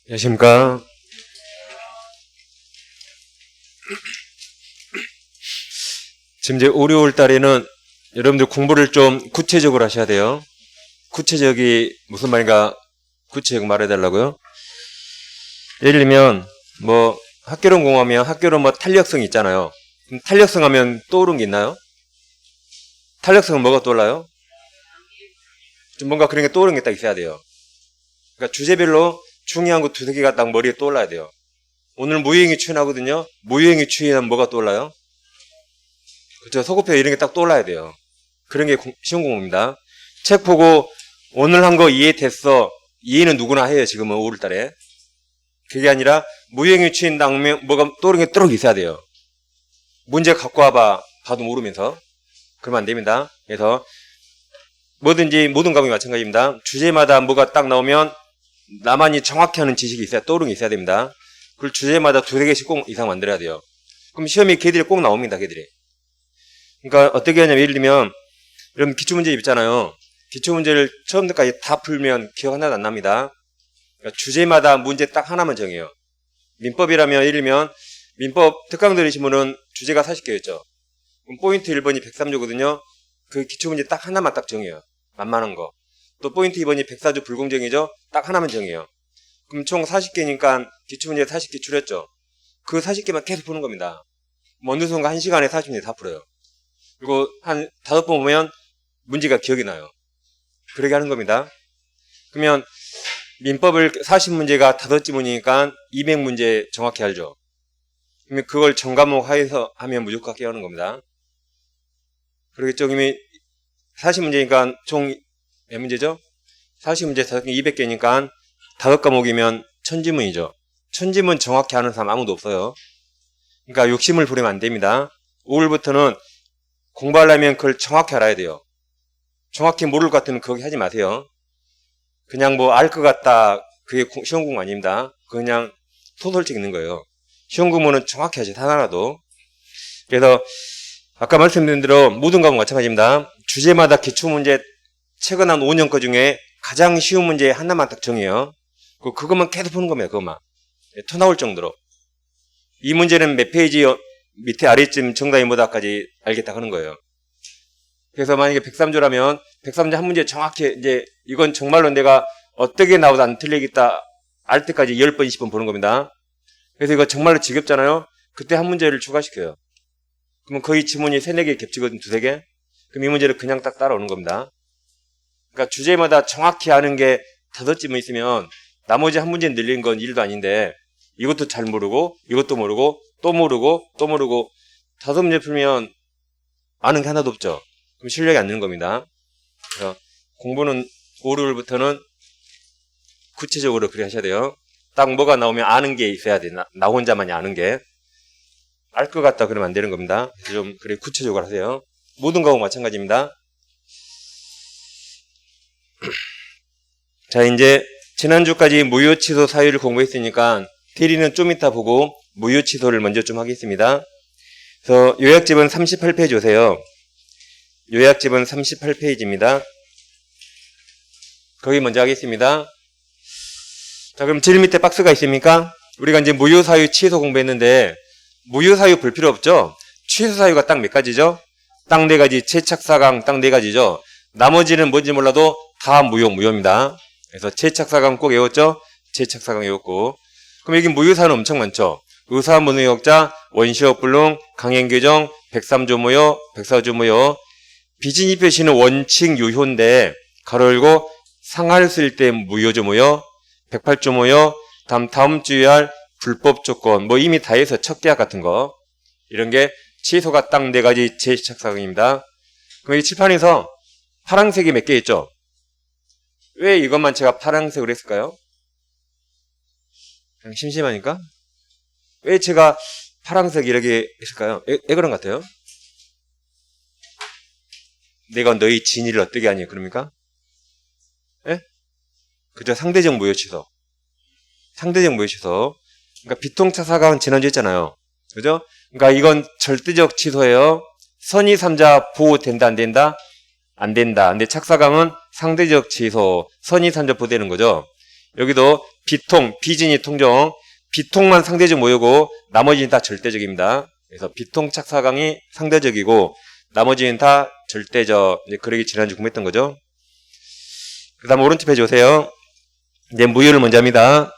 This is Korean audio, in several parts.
안녕하십니까. 지금 이제 5, 6월 달에는 여러분들 공부를 좀 구체적으로 하셔야 돼요. 구체적이 무슨 말인가 구체적 말해달라고요? 예를 들면 뭐 학교론 공부하면 학교론 뭐 탄력성 있잖아요. 그럼 탄력성 하면 떠오르는 게 있나요? 탄력성은 뭐가 떠올라요? 좀 뭔가 그런 게 떠오르는 게 딱 있어야 돼요. 그러니까 주제별로 중요한 거 두세 개가 딱 머리에 떠올라야 돼요. 오늘 무효행위 추인하거든요. 무효행위 추인하면 뭐가 떠올라요? 그렇죠. 소급표 이런 게 딱 떠올라야 돼요. 그런 게 시험 공부입니다. 책 보고 오늘 한 거 이해됐어. 이해는 누구나 해요. 지금은 5월 달에. 그게 아니라 무효행위 추인 다음에 뭐가 떠오르는 게 또록 있어야 돼요. 문제 갖고 와봐. 봐도 모르면서. 그러면 안 됩니다. 그래서 뭐든지 모든 과목이 마찬가지입니다. 주제마다 뭐가 딱 나오면 나만이 정확히 하는 지식이 있어야 떠오르는 게 있어야 됩니다. 그걸 주제마다 두세 개씩 꼭 이상 만들어야 돼요. 그럼 시험에 걔들이 꼭 나옵니다. 걔들이. 그러니까 어떻게 하냐면 예를 들면 여러분 기출문제 있잖아요. 기출문제를 처음부터까지 다 풀면 기억 하나도 안 납니다. 그러니까 주제마다 문제 딱 하나만 정해요. 민법이라면 예를 들면 민법 특강 들으신 분은 주제가 40개였죠. 그럼 포인트 1번이 103조거든요. 그 기출문제 딱 하나만 딱 정해요. 만만한 거. 또 포인트 2번이 104조 불공정이죠. 딱 하나만 정해요. 그럼 총 40개니까 기출문제 40개 줄였죠. 그 40개만 계속 푸는 겁니다. 어느 순간 1시간에 40문제 다 풀어요. 그리고 한 5번 보면 문제가 기억이 나요. 그렇게 하는 겁니다. 그러면 민법을 40문제가 5지문이니까 200문제 정확히 알죠. 그러면 그걸 전과목 하에서 하면 무조건 깨우는 겁니다. 그러겠죠? 그러면 40문제니까 총 몇 문제죠? 40문제 5개 200개니까 5과목이면 1000지문이죠. 1000지문 정확히 아는 사람 아무도 없어요. 그러니까 욕심을 부리면 안 됩니다. 5월부터는 공부하려면 그걸 정확히 알아야 돼요. 정확히 모를 것 같으면 거기 하지 마세요. 그냥 뭐 알 것 같다. 그게 시험 공부 아닙니다. 그냥 소설책 읽는 거예요. 시험 공부는 정확히 하지 하나라도. 그래서 아까 말씀드린 대로 모든 과목 마찬가지입니다. 주제마다 기출문제 최근 한 5년 거 중에 가장 쉬운 문제 하나만 딱 정해요. 그것만 계속 푸는 겁니다. 그것만. 토 나올 정도로. 이 문제는 몇 페이지 밑에 아래쯤 정답이 뭐다까지 알겠다 하는 거예요. 그래서 만약에 103조라면 103조 한 문제 정확히 이제 이건 정말로 내가 어떻게 나오도 안 틀리겠다 알 때까지 10번, 20번 보는 겁니다. 그래서 이거 정말로 지겹잖아요. 그때 한 문제를 추가시켜요. 그러면 거의 지문이 3, 4개 겹치거든, 2, 3개. 그럼 이 문제를 그냥 딱 따라오는 겁니다. 그러니까 주제마다 정확히 아는 게 5지문 있으면 나머지 한 문제 늘린 건 일도 아닌데 이것도 잘 모르고 이것도 모르고 또 모르고 또 모르고 5문제 풀면 아는 게 하나도 없죠. 그럼 실력이 안 느는 겁니다. 그래서 공부는 5, 6월부터는 구체적으로 그렇게 하셔야 돼요. 딱 뭐가 나오면 아는 게 있어야 돼. 나 혼자만이 아는 게. 알 것 같다 그러면 안 되는 겁니다. 그래서 좀 그래 구체적으로 하세요. 모든 과목 마찬가지입니다. 자, 이제 지난주까지 무효 취소 사유를 공부했으니까 대리는 좀 이따 보고 무효 취소를 먼저 좀 하겠습니다. 그래서 요약집은 38페이지 오세요. 요약집은 38페이지입니다. 거기 먼저 하겠습니다. 자, 그럼 제일 밑에 박스가 있습니까? 우리가 이제 무효 사유 취소 공부했는데 무효 사유 볼 필요 없죠? 취소 사유가 딱 몇 가지죠? 딱 4가지, 채착사강 딱 4가지죠? 나머지는 뭔지 몰라도 다 무효입니다. 그래서 채착사강 꼭 외웠죠? 채착사강 외웠고. 그럼 여기 무효 사유는 엄청 많죠? 의사문의역자, 원시역불능, 강행규정, 103조 무효, 104조 무효. 비진이 표시는 원칙 유효인데 가로 열고 상할 쓸 때 무효조 무효, 108조 무효, 다음 주의해야 할 불법 조건, 뭐 이미 다 해서 첫 계약 같은 거. 이런 게 취소가 딱 4가지 채착사강입니다. 그럼 여기 칠판에서 파란색이 몇 개 있죠? 왜 이것만 제가 파란색으로 했을까요? 그냥 심심하니까? 왜 제가 파란색 이렇게 했을까요? 왜 그런 것 같아요? 내가 너희 진위를 어떻게 하니? 그럽니까? 예? 그죠? 상대적 무효 취소. 상대적 무효 취소. 그러니까 비통차사강은 지난주 했잖아요. 그죠? 그러니까 이건 절대적 취소예요. 선의 3자 보호된다, 안 된다? 안 된다. 근데 착사강은 상대적 취소, 선의 3자 보호되는 거죠. 여기도 비통, 비진이 통정, 비통만 상대적 모여고 나머지는 다 절대적입니다. 그래서 비통 착사강이 상대적이고 나머지는 다 절대적. 이제 그러기 지난주 공부했던 거죠. 그 다음 오른쪽 페이지 오세요. 이제 무효를 먼저 합니다.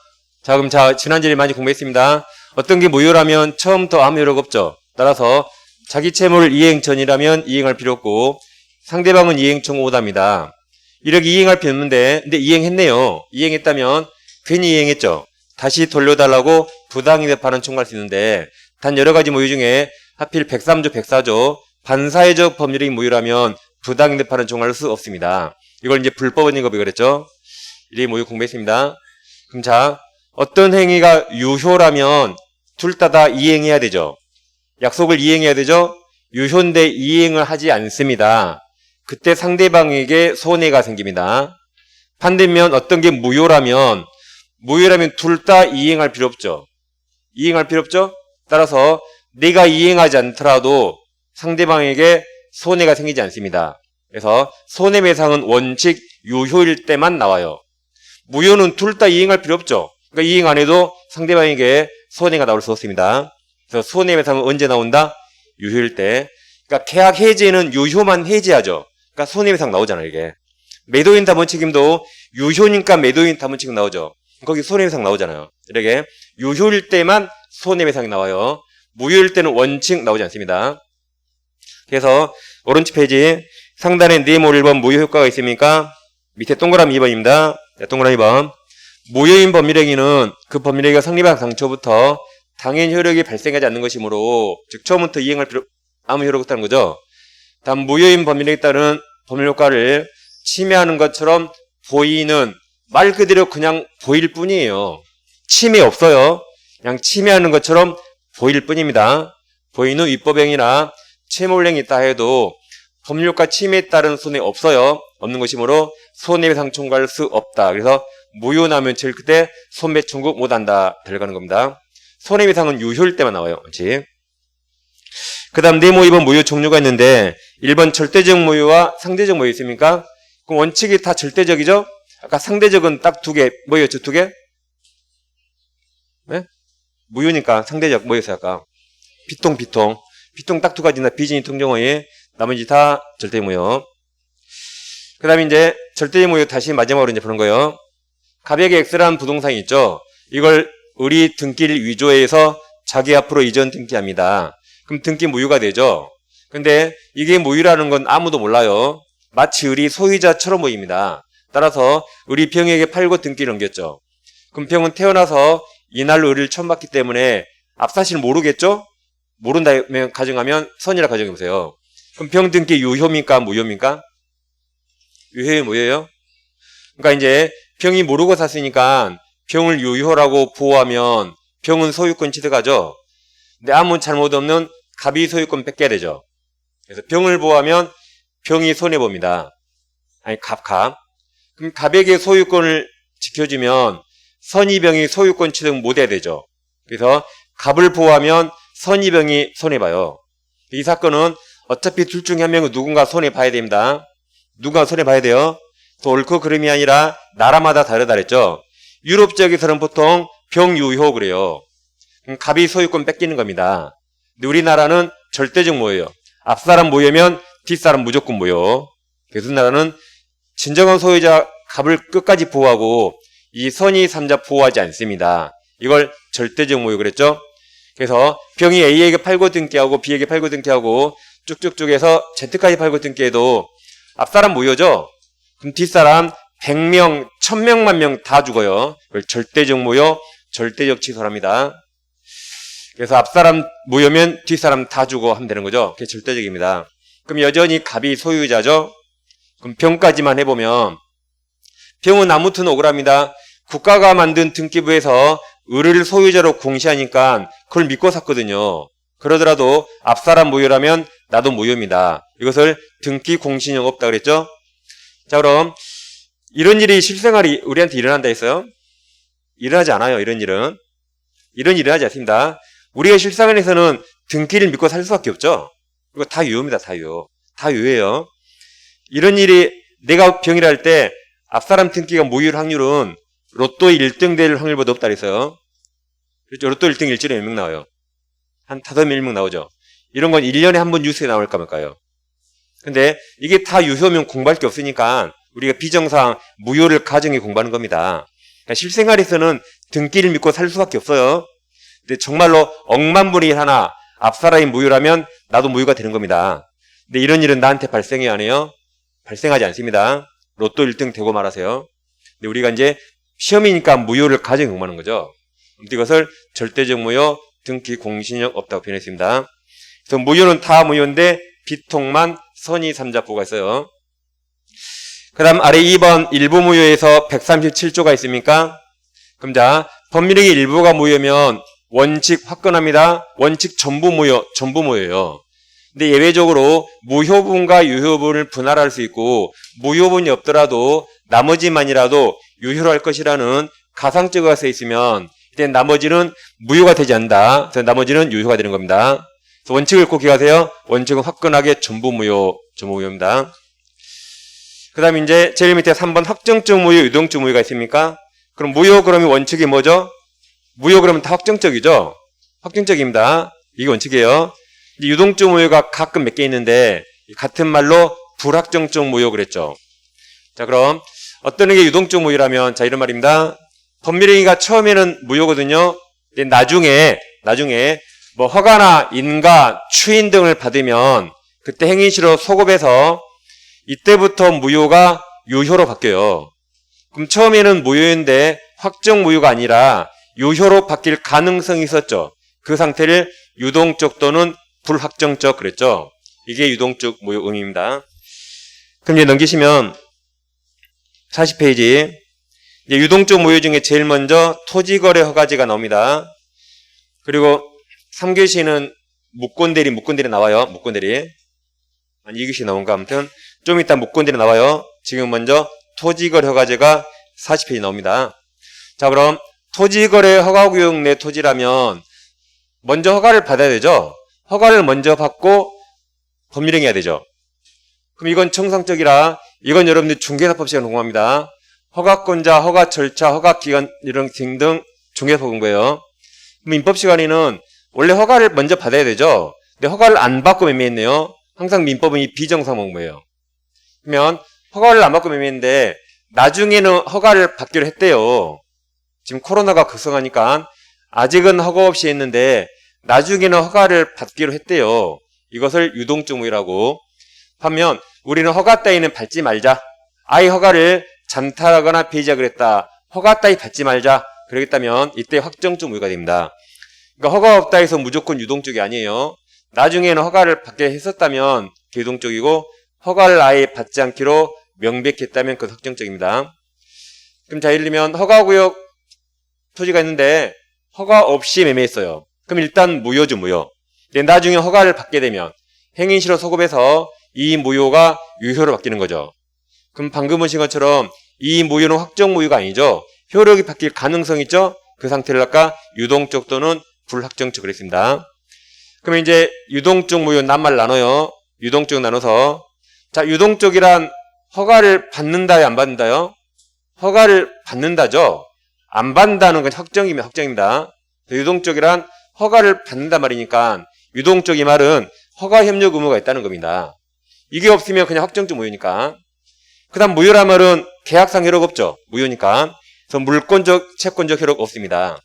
자, 그럼 지난주에 많이 공부했습니다. 어떤 게 무효라면 처음부터 아무 효력 없죠. 따라서 자기 채무를 이행 전이라면 이행할 필요 없고 상대방은 이행 청구하답니다. 이렇게 이행할 필요 없는데 근데 이행했네요. 이행했다면 괜히 이행했죠. 다시 돌려달라고 부당이득반환 청구할 수 있는데 단 여러 가지 무효 중에 하필 103조 104조 반사회적 법률이 무효라면 부당이득반환 청구할 수 없습니다. 이걸 이제 불법원인급이 그랬죠. 이게 무효 공부했습니다. 그럼 자, 어떤 행위가 유효라면 둘 다 이행해야 되죠. 약속을 이행해야 되죠. 유효인데 이행을 하지 않습니다. 그때 상대방에게 손해가 생깁니다. 반대면 어떤 게 무효라면 둘 다 이행할 필요 없죠. 이행할 필요 없죠. 따라서 내가 이행하지 않더라도 상대방에게 손해가 생기지 않습니다. 그래서 손해배상은 원칙 유효일 때만 나와요. 무효는 둘 다 이행할 필요 없죠. 그러니까 이행 안 해도 상대방에게 손해가 나올 수 없습니다. 그래서 손해배상은 언제 나온다? 유효일 때. 그러니까 계약 해지는 유효만 해지하죠. 그러니까 손해배상 나오잖아요, 이게. 매도인 담보책임도 유효니까 매도인 담보책임 나오죠. 거기 손해배상 나오잖아요. 이렇게 유효일 때만 손해배상이 나와요. 무효일 때는 원칙 나오지 않습니다. 그래서 오른쪽 페이지 상단에 네모 1번 무효 효과가 있습니까? 밑에 동그라미 2번입니다. 동그라미 2번. 무효인 법률행위는 그 법률행위가 성립한 당초부터 당연 효력이 발생하지 않는 것이므로 즉 처음부터 이행할 필요 아무 효력 없다는 거죠. 다음 무효인 법률행위에 따른 법률효과를 침해하는 것처럼 보이는 말 그대로 그냥 보일 뿐이에요. 침해 없어요. 그냥 침해하는 것처럼 보일 뿐입니다. 보이는 위법행위나 채무불행이 있다 해도 법률효과 침해에 따른 손해 없어요. 없는 것이므로 손해배상 청구할 수 없다. 그래서 무효 나면 제일 그때 손배 청구 못한다. 들어가는 겁니다. 손해배상은 유효일 때만 나와요. 그렇지? 그 다음 네모 2번 무효 종류가 있는데 1번 절대적 무효와 상대적 무효 있습니까? 그럼 원칙이 다 절대적이죠? 아까 상대적은 딱 두 개. 뭐였죠? 두 개? 네? 무효니까 상대적 뭐였어요? 아까 비통 딱 두 가지나 비진이 통정어에 나머지 다 절대 무효. 그 다음에 이제 절대적 무효 다시 마지막으로 이제 보는 거예요. 가백의 X라는 부동산이 있죠. 이걸 을이 등기를 위조해서 자기 앞으로 이전 등기합니다. 그럼 등기 무효가 되죠. 근데 이게 무효라는 건 아무도 몰라요. 마치 을이 소유자처럼 보입니다. 따라서 을이 병에게 팔고 등기를 넘겼죠. 그럼 병은 태어나서 이날로 을을 처음 봤기 때문에 앞사실을 모르겠죠? 모른다면 가정하면 선이라 가정해보세요. 그럼 병 등기 유효입니까? 무효입니까? 유효예요? 무효예요? 그러니까 이제 병이 모르고 샀으니까 병을 유효라고 보호하면 병은 소유권 취득하죠. 근데 아무 잘못 없는 갑이 소유권 뺏겨야 되죠. 그래서 병을 보호하면 병이 손해봅니다. 아니 갑. 그럼 갑에게 소유권을 지켜주면 선의병이 소유권 취득 못해야 되죠. 그래서 갑을 보호하면 선의병이 손해봐요. 이 사건은 어차피 둘 중에 한 명은 누군가 손해봐야 됩니다. 누군가 손해봐야 돼요. 또 옳고 그름이 아니라 나라마다 다르다 그랬죠. 유럽 지역에서는 보통 병유효 그래요. 그럼 갑이 소유권 뺏기는 겁니다. 근데 우리나라는 절대적 무효예요. 앞사람 무효면 뒷사람 무조건 무효. 그래서 우리나라는 진정한 소유자 갑을 끝까지 보호하고 이 선의 3자 보호하지 않습니다. 이걸 절대적 무효 그랬죠. 그래서 병이 A에게 팔고 등기하고 B에게 팔고 등기하고 쭉쭉쭉 해서 Z까지 팔고 등기해도 앞사람 무효죠. 그럼 뒷사람 100명, 1000명만 명 다 죽어요. 그걸 절대적 무효, 절대적 취소랍니다. 그래서 앞사람 무효면 뒷사람 다 죽어 하면 되는 거죠. 그게 절대적입니다. 그럼 여전히 갑이 소유자죠. 그럼 병까지만 해보면 병은 아무튼 억울합니다. 국가가 만든 등기부에서 을을 소유자로 공시하니까 그걸 믿고 샀거든요. 그러더라도 앞사람 무효라면 나도 무효입니다. 이것을 등기 공신력 없다 그랬죠. 자, 그럼 이런 일이 실생활이 우리한테 일어난다 했어요? 일어나지 않아요. 이런 일은 일어나지 않습니다. 우리의 실생활에서는 등기를 믿고 살 수밖에 없죠. 이거 다 유효입니다. 다 유효예요. 이런 일이 내가 병이라 할 때 앞사람 등기가 무효일 확률은 로또 1등 될 확률보다 높다 그랬어요. 그렇죠? 로또 1등 일주일에 몇 명 나와요? 한 5명 나오죠. 이런 건 1년에 한 번 뉴스에 나올까 말까요? 근데 이게 다 유효면 공부할 게 없으니까 우리가 비정상 무효를 가정해 공부하는 겁니다. 그러니까 실생활에서는 등기를 믿고 살 수밖에 없어요. 근데 정말로 억만분의 1 하나 앞 사람이 무효라면 나도 무효가 되는 겁니다. 근데 이런 일은 나한테 발생해야 하네요. 발생하지 않습니다. 로또 1등 되고 말하세요. 근데 우리가 이제 시험이니까 무효를 가정해 공부하는 거죠. 이것을 절대적 무효, 등기 공신력 없다고 표현했습니다. 그래서 무효는 다 무효인데 비통만 선의 3자부가 있어요. 그 다음 아래 2번 일부 무효에서 137조가 있습니까? 그럼 자, 법률행위 일부가 무효면 원칙 화끈합니다. 원칙 전부 무효예요. 근데 예외적으로 무효분과 유효분을 분할할 수 있고 무효분이 없더라도 나머지만이라도 유효로 할 것이라는 가상적어가 써 있으면 이때 나머지는 무효가 되지 않는다. 그래서 나머지는 유효가 되는 겁니다. 그래서 원칙을 꼭 기억하세요. 원칙은 화끈하게 전부 무효입니다. 그 다음에 이제 제일 밑에 3번 확정적 무효, 유동적 무효가 있습니까? 그럼 무효 그러면 원칙이 뭐죠? 무효 그러면 다 확정적이죠? 확정적입니다. 이게 원칙이에요. 유동적 무효가 가끔 몇 개 있는데 같은 말로 불확정적 무효 그랬죠. 자, 그럼 어떤 게 유동적 무효라면 자, 이런 말입니다. 법률행위가 처음에는 무효거든요. 근데 나중에 뭐 허가나 인가, 추인 등을 받으면 그때 행위시로 소급해서 이때부터 무효가 유효로 바뀌어요. 그럼 처음에는 무효인데 확정 무효가 아니라 유효로 바뀔 가능성이 있었죠. 그 상태를 유동적 또는 불확정적 그랬죠. 이게 유동적 무효 의미입니다. 그럼 이제 넘기시면 40페이지. 이제 유동적 무효 중에 제일 먼저 토지거래 허가제가 나옵니다. 그리고 3교시는 무권대리 나와요. 무권대리. 아니 2교시 나온가 아무튼 좀 이따 무권대리 나와요. 지금 먼저 토지거래 허가제가 40페이지 나옵니다. 자, 그럼 토지거래 허가구역 내 토지라면 먼저 허가를 받아야 되죠. 허가를 먼저 받고 법률행위 해야 되죠. 그럼 이건 정상적이라 이건 여러분들 중개사법 시간 공부합니다. 허가권자, 허가 절차, 허가 기간 이런 등등 중개사법 공부예요. 그럼 민법 시간에는 원래 허가를 먼저 받아야 되죠. 근데 허가를 안 받고 매매했네요. 항상 민법은 이 비정상 공부예요. 그러면 허가를 안 받고 매매했는데 나중에는 허가를 받기로 했대요. 지금 코로나가 급성하니까 아직은 허가 없이 했는데 나중에는 허가를 받기로 했대요. 이것을 유동적 무효라고 하면 우리는 허가 따위는 받지 말자. 아예 허가를 잔탈하거나 폐지하기로 했다. 허가 따위 받지 말자. 그러겠다면 이때 확정적 무효가 됩니다. 그러니까 허가 없다 해서 무조건 유동적이 아니에요. 나중에는 허가를 받게 했었다면 유동적이고 허가를 아예 받지 않기로 명백했다면 그것은 확정적입니다. 그럼 자, 예를 들면 허가구역 토지가 있는데 허가 없이 매매했어요. 그럼 일단 무효죠, 무효. 근데 나중에 허가를 받게 되면 행인시로 소급해서 이 무효가 유효로 바뀌는 거죠. 그럼 방금 보신 것처럼 이 무효는 확정 무효가 아니죠. 효력이 바뀔 가능성이 있죠. 그 상태를 아까 유동적 또는 불확정적 그랬습니다. 그러면 이제 유동적 무효 낱말 나눠요. 유동적 나눠서 자, 유동적이란 허가를 받는다요, 안 받는다요? 허가를 받는다죠. 안 받는다는 건 확정입니다. 유동적이란 허가를 받는다 말이니까 유동적이 말은 허가 협력 의무가 있다는 겁니다. 이게 없으면 그냥 확정적 무효니까. 그 다음 무효란 말은 계약상 효력 없죠. 무효니까. 그래서 물권적, 채권적 효력 없습니다.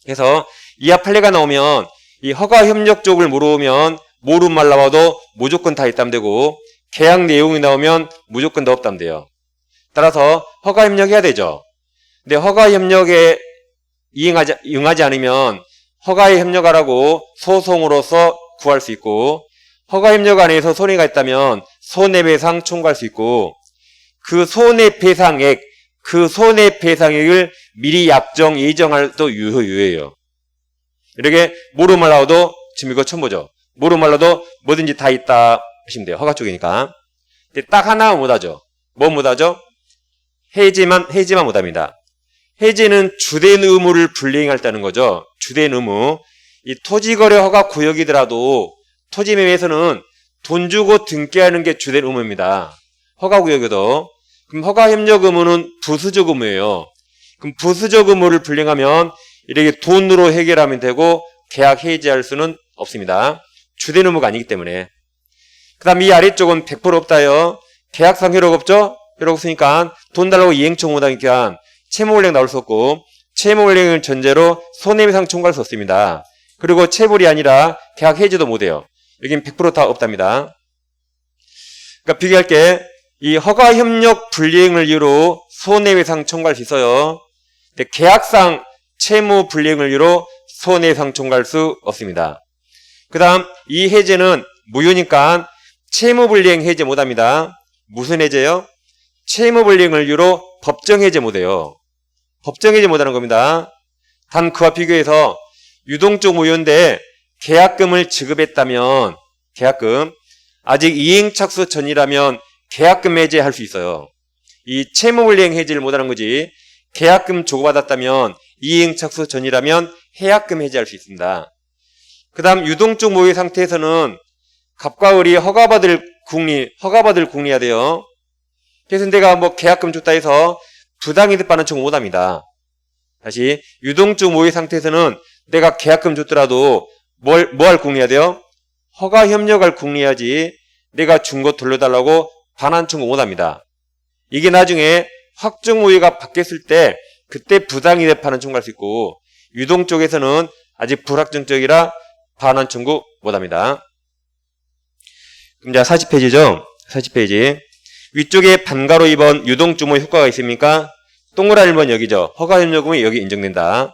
그래서 이하 판례가 나오면 이 허가 협력 쪽을 물어오면 모르는 말 나와도 무조건 다 있다면 되고 계약 내용이 나오면 무조건 다 없다면 돼요. 따라서 허가 협력해야 되죠. 근데 허가 협력에 응하지 않으면 허가에 협력하라고 소송으로서 구할 수 있고 허가 협력 안에서 손해가 있다면 손해배상 청구할 수 있고 그 손해배상액을 미리 약정 예정할 또 유효예요. 이렇게 모르는 말 나와도 지금 이거 처음 보죠. 모르는 말 나와도 뭐든지 다 있다 하시면 돼요. 허가 쪽이니까. 근데 딱 하나 못하죠. 뭐 못하죠? 해지만 못합니다. 해지는 주된 의무를 불이행할 거죠. 주된 의무. 이 토지거래 허가 구역이더라도 토지매매에서는 돈 주고 등기하는 게 주된 의무입니다. 허가 구역에도. 그럼 허가 협력 의무는 부수적 의무예요. 그럼 부수적 의무를 불링하면 이렇게 돈으로 해결하면 되고 계약 해지할 수는 없습니다. 주된 의무가 아니기 때문에. 그 다음 이 아래쪽은 100% 없다요. 계약상 효력 없죠? 효력 없으니까 돈 달라고 이행청 못하니까 채무불이행 나올 수 없고 채무불이행을 전제로 손해배상 청구할 수 없습니다. 그리고 채불이 아니라 계약 해지도 못해요. 여긴 100% 다 없답니다. 그러니까 비교할게. 이 허가협력 불이행을 이유로 손해배상 청구할 수 있어요. 근데 계약상 채무 불이행을 이유로 손해배상 청구할 수 없습니다. 그 다음 이 해제는 무효니까 채무불이행 해제 못합니다. 무슨 해제요? 채무불이행을 이유로 법정해제 못해요. 법정해제 못하는 겁니다. 단 그와 비교해서 유동적 무효인데 계약금을 지급했다면 계약금 아직 이행착수 전이라면 계약금 해제할 수 있어요. 이 채무불이행 해제를 못하는 거지. 계약금 주고받았다면 이행착수 전이라면 해약금 해제할 수 있습니다. 그 다음 유동적 무효 상태에서는 갑과 을이 허가받을 궁리해야 돼요. 그래서 내가 뭐 계약금 줬다 해서 부당이득 받는 청구 못합니다. 다시 유동적 무효 상태에서는 내가 계약금 줬더라도 뭐 할 궁리해야 돼요? 허가 협력을 궁리해야지 내가 준 거 돌려달라고 반환 청구 못합니다. 이게 나중에 확정 무효가 바뀌었을 때 그때 부당이득 반환 청구할 수 있고 유동 쪽에서는 아직 불확정적이라 반환 청구 못합니다. 그럼 이제 40페이지죠. 40페이지. 위쪽에 반가로 2번 유동주모 효과가 있습니까? 동그라미 1번 여기죠. 허가협력금이 여기 인정된다.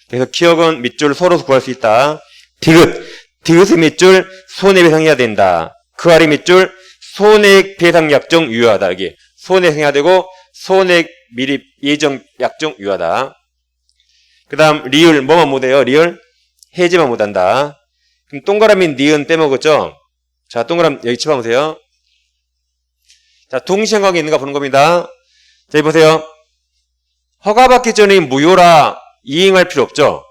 그래서 기업은 밑줄 서로 구할 수 있다. 디귿의 밑줄 손해배상해야 된다. 그 아래 밑줄 손해배상 약정 유효하다. 여기 손해배상해야 되고 손해 미리 예정 약정 유효하다. 그 다음 리을 뭐만 못해요? 리을 해제만 못한다. 그럼 동그라미 니은 빼먹었죠? 자, 동그라미 여기 쳐봐보세요. 자, 동시행관계 있는가 보는 겁니다. 자, 여기 보세요. 허가받기 전에 무효라 이행할 필요 없죠?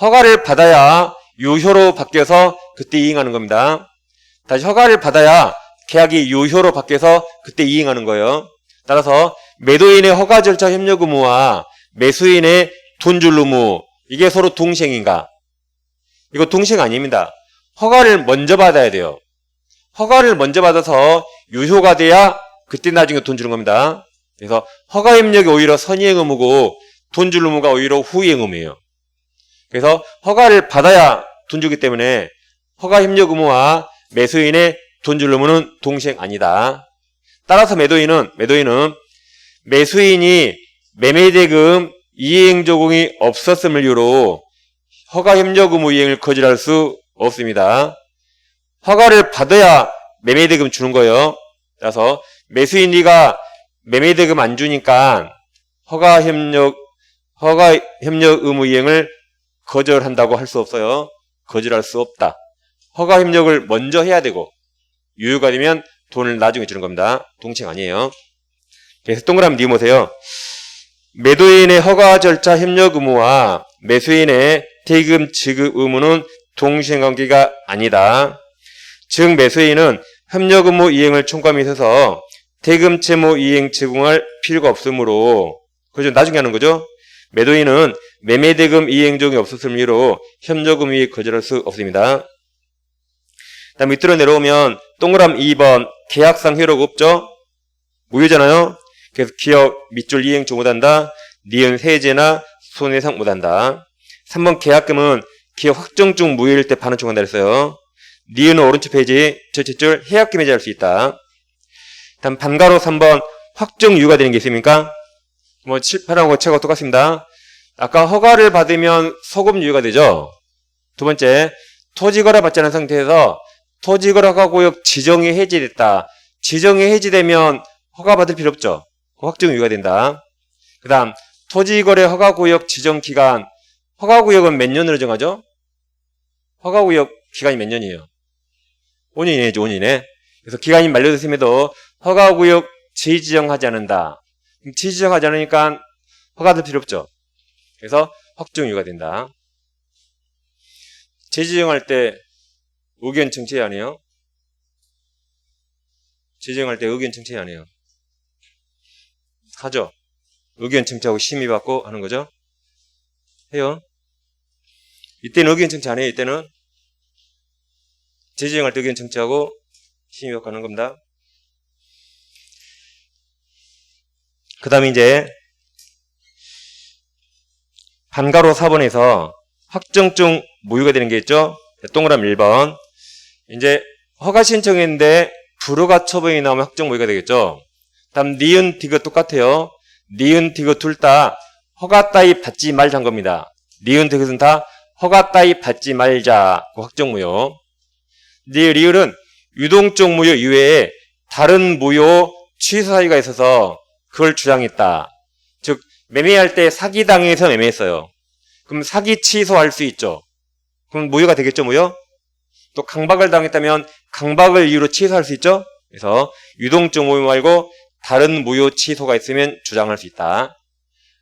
허가를 받아야 유효로 바뀌어서 그때 이행하는 겁니다. 다시 허가를 받아야 계약이 유효로 바뀌어서 그때 이행하는 거예요. 따라서 매도인의 허가 절차 협력 의무와 매수인의 돈줄 의무 이게 서로 동시행인가? 이거 동시행 아닙니다. 허가를 먼저 받아야 돼요. 허가를 먼저 받아서 유효가 돼야 그때 나중에 돈 주는 겁니다. 그래서 허가 협력이 오히려 선이행 의무고 돈 줄 의무가 오히려 후이행 의무예요. 그래서 허가를 받아야 돈 주기 때문에 허가 협력 의무와 매수인의 돈 줄 의무는 동시행 아니다. 따라서 매도인은 매수인이 매매대금 이행 조공이 없었음을 이유로 허가 협력 의무 이행을 거절할 수 없습니다. 허가를 받아야 매매대금 주는 거예요. 따라서 매수인 네가 매매대금 안 주니까 허가 협력 의무 이행을 거절한다고 할 수 없어요. 거절할 수 없다. 허가 협력을 먼저 해야 되고 유효가 되면 돈을 나중에 주는 겁니다. 동시행 아니에요. 그래서 동그라미 니은 보세요. 매도인의 허가 절차 협력 의무와 매수인의 대금 지급 의무는 동시행 관계가 아니다. 즉 매수인은 협력 의무 이행을 청구함에 있어서 대금 채무 이행 제공할 필요가 없으므로 그죠? 나중에 하는 거죠. 매도인은 매매 대금 이행 조항이 없었을 이유로 협력 의무 이행 거절할 수 없습니다. 다음 밑으로 내려오면 동그라미 2번 계약상 효력 없죠? 무효잖아요. 그래서 기업 밑줄 이행 조 못한다. 니은 해제나 손해상 못한다. 3번 계약금은 기업 확정 중 무효일 때 반환 청구한다 그랬어요. 니은은 오른쪽 페이지 첫째 줄 해약금 해제할 수 있다. 다음 반가로 3번 확정 유효가 되는 게 있습니까? 뭐 7, 8하고 책하고 똑같습니다. 아까 허가를 받으면 소급 유효가 되죠. 두 번째 토지거래 받지 않은 상태에서 토지거래 허가구역 지정이 해지됐다. 지정이 해지되면 허가 받을 필요 없죠. 확정 유효가 된다. 그 다음 토지거래 허가구역 지정기간 허가구역은 몇 년으로 정하죠? 허가구역 기간이 몇 년이에요? 5년이네요. 5년이네. 그래서 기간이 만료됐음에도 허가구역 재지정하지 않는다. 재지정하지 않으니까 허가될 필요 없죠. 그래서 확정 유효가 된다. 재지정할 때 의견 청취해야 하네요. 재지정할 때 의견 청취해야 하네요. 하죠. 의견 청취하고 심의받고 하는 거죠. 해요. 이때는 의견 청취 안 해요. 이때는 재지정할 때 의견 청취하고 심의받고 하는 겁니다. 그 다음에 이제 한가로 4번에서 확정적 무효가 되는 게 있죠. 동그라미 1번. 이제 허가 신청했는데 불허가 처분이 나오면 확정 무효가 되겠죠. 다음 니은 디귿 똑같아요. 니은 디귿 둘 다 허가 따위 받지 말자는 겁니다. 니은 디귿은 다 허가 따위 받지 말자 확정 무효. 리을은 유동적 무효 이외에 다른 무효 취소 사유가 있어서 그걸 주장했다. 즉 매매할 때 사기당해서 매매했어요. 그럼 사기 취소할 수 있죠. 그럼 무효가 되겠죠, 무효? 또 강박을 당했다면 강박을 이유로 취소할 수 있죠. 그래서 유동적 무효 말고 다른 무효 취소가 있으면 주장할 수 있다.